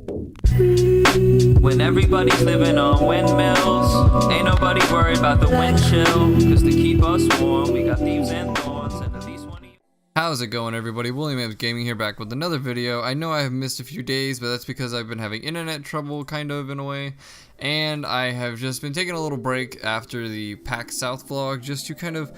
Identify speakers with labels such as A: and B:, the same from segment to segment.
A: When everybody's living on windmills, ain't nobody worried about the wind chill, cause to keep us warm, we got thieves and thorns, and at least one of you.
B: How's it going, everybody? William Gaming here, back with another video. I know I have missed a few days, but that's because I've been having internet trouble, kind of, in a way. And I have just been taking a little break after the PAX South vlog, just to kind of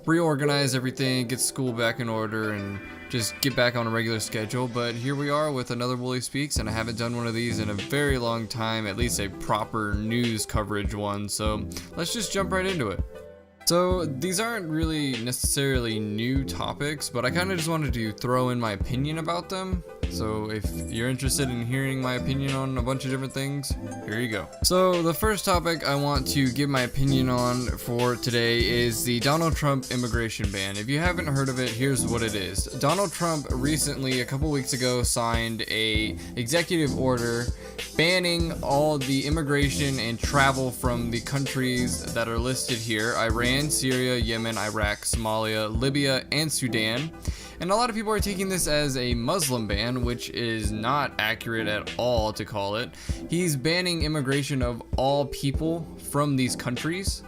B: reorganize everything, get school back in order, and just get back on a regular schedule. But here we are with another Wooly Speaks, and I haven't done one of these in a very long time, at least a proper news coverage one. So let's just jump right into it. So these aren't really necessarily new topics, but I kind of just wanted to throw in my opinion about them. So if you're interested in hearing my opinion on a bunch of different things, here you go. So the first topic I want to give my opinion on for today is the Donald Trump immigration ban. If you haven't heard of it, here's what it is. Donald Trump recently, a couple weeks ago, signed a executive order banning all the immigration and travel from the countries that are listed here: Iran, Syria, Yemen, Iraq, Somalia, Libya, and Sudan. And a lot of people are taking this as a Muslim ban, which is not accurate at all to call it. He's banning immigration of all people from these countries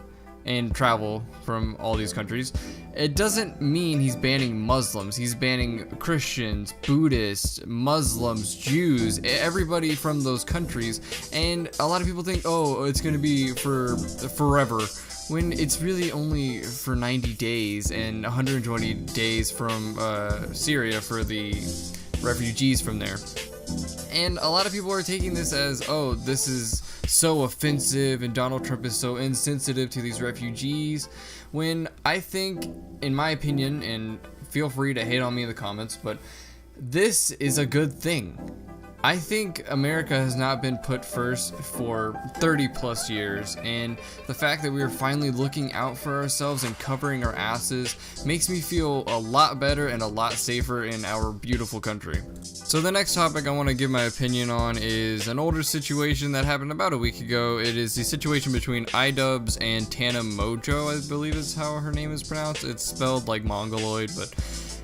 B: and travel from all these countries. It doesn't mean he's banning Muslims. He's banning Christians, Buddhists, Muslims, Jews, everybody from those countries. And a lot of people think, oh, it's going to be for forever, when it's really only for 90 days and 120 days from Syria for the refugees from there. And a lot of people are taking this as, oh, this is so offensive and Donald Trump is so insensitive to these refugees, when I think, in my opinion, and feel free to hate on me in the comments, but this is a good thing. I think America has not been put first for 30 plus years, and the fact that we are finally looking out for ourselves and covering our asses makes me feel a lot better and a lot safer in our beautiful country. So the next topic I want to give my opinion on is an older situation that happened about a week ago. It is the situation between Idubbbz and Tana, I believe is how her name is pronounced. It's spelled like Mongoloid, but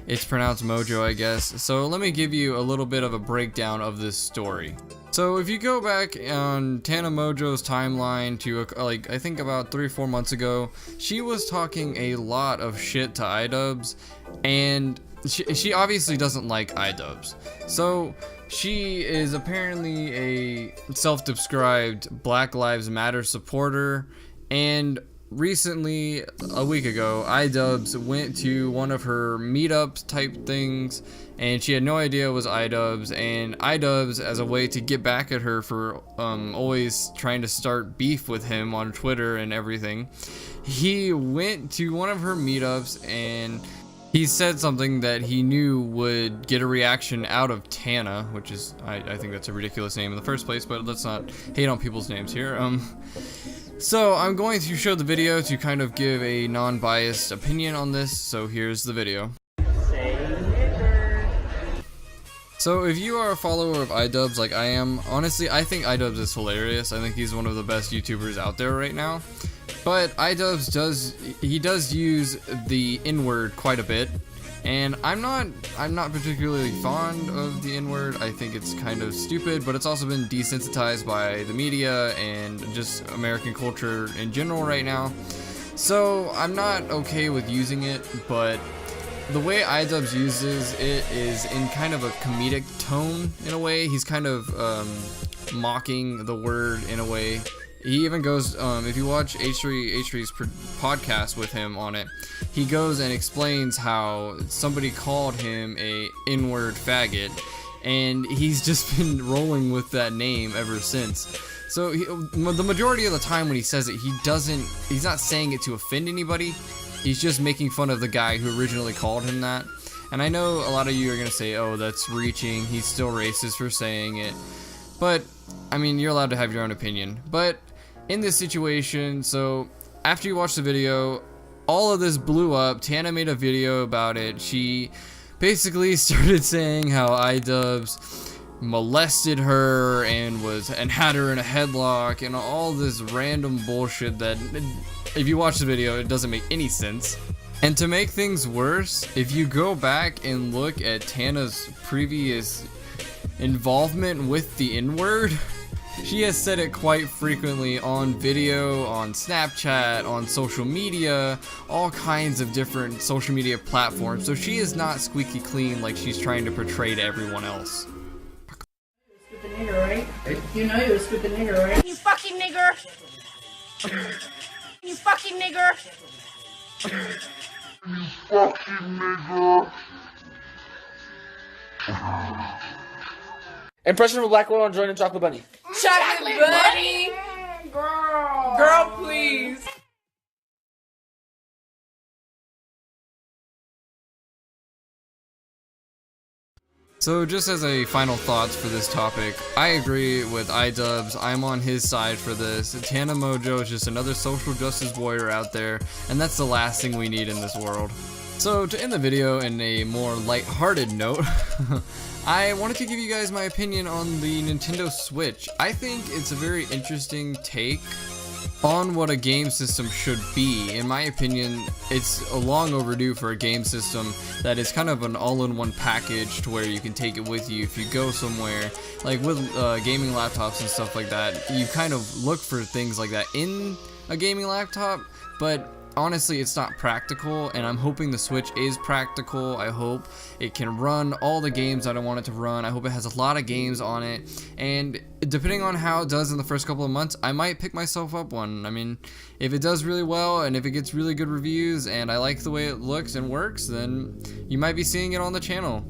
B: it's pronounced Mojo, I guess. So let me give you a little bit of a breakdown of this story. So if you go back on Tana Mojo's timeline to like, I think about 3 or 4 months ago, she was talking a lot of shit to Idubbbz, and she obviously doesn't like Idubbbz. So she is apparently a self-described Black Lives Matter supporter, and recently, a week ago, Idubbbz went to one of her meetups type things, and she had no idea it was Idubbbz, and Idubbbz, as a way to get back at her for always trying to start beef with him on Twitter and everything, he went to one of her meetups and he said something that he knew would get a reaction out of Tana, which is, I think that's a ridiculous name in the first place, but let's not hate on people's names here. So I'm going to show the video to kind of give a non-biased opinion on this, so here's the video. So if you are a follower of Idubbbz like I am, honestly I think Idubbbz is hilarious. I think he's one of the best YouTubers out there right now. But Idubbbz does use the N-word quite a bit. And I'm not particularly fond of the N-word. I think it's kind of stupid, but it's also been desensitized by the media and just American culture in general right now. So I'm not okay with using it, but the way Idubbbz uses it is in kind of a comedic tone in a way. He's kind of mocking the word in a way. He even goes, if you watch H3's podcast with him on it, he goes and explains how somebody called him a N-word faggot, and he's just been rolling with that name ever since. So the majority of the time when he says it, he's not saying it to offend anybody. He's just making fun of the guy who originally called him that. And I know a lot of you are going to say, oh, that's reaching, he's still racist for saying it. But, I mean, you're allowed to have your own opinion. But in this situation, so after you watch the video, all of this blew up. Tana made a video about it. She basically started saying how Idubbbz molested her and had her in a headlock and all this random bullshit that, if you watch the video, it doesn't make any sense. And to make things worse, if you go back and look at Tana's previous involvement with the N-word. She has said it quite frequently on video, on Snapchat, on social media, all kinds of different social media platforms. So she is not squeaky clean like she's trying to portray to everyone else.
C: With the nigger, right? You know you was with the nigger, right?
D: You fucking nigger! You fucking nigger!
E: Impression of a black girl on joining Chocolate Bunny.
C: Chocolate Bunny! Girl, please!
B: So just as a final thoughts for this topic, I agree with Idubbbz. I'm on his side for this. Tana Mojo is just another social justice warrior out there, and that's the last thing we need in this world. So to end the video in a more light-hearted note, I wanted to give you guys my opinion on the Nintendo Switch. I think it's a very interesting take on what a game system should be. In my opinion, it's long overdue for a game system that is kind of an all-in-one package to where you can take it with you if you go somewhere. Like with gaming laptops and stuff like that, you kind of look for things like that in a gaming laptop, but honestly, it's not practical, and I'm hoping the Switch is practical. I hope it can run all the games that I want it to run. I hope it has a lot of games on it, and depending on how it does in the first couple of months, I might pick myself up one. I mean, if it does really well, and if it gets really good reviews, and I like the way it looks and works, then you might be seeing it on the channel.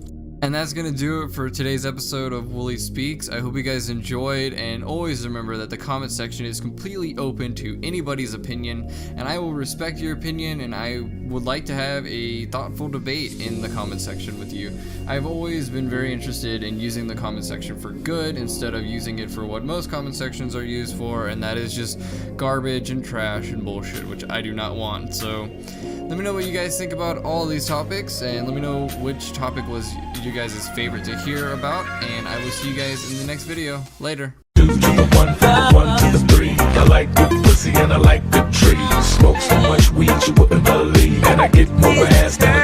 B: And that's gonna do it for today's episode of Wooly Speaks. I hope you guys enjoyed, and always remember that the comment section is completely open to anybody's opinion, and I will respect your opinion, and I would like to have a thoughtful debate in the comment section with you. I've always been very interested in using the comment section for good instead of using it for what most comment sections are used for, and that is just garbage and trash and bullshit, which I do not want. So let me know what you guys think about all of these topics, and let me know which topic was you guys' favorite to hear about, and I will see you guys in the next video. Later.
F: 2 to the 1, from the 1 to the 3. I like good pussy and I like good trees. Smoke so much weed you wouldn't believe, and I get more ass than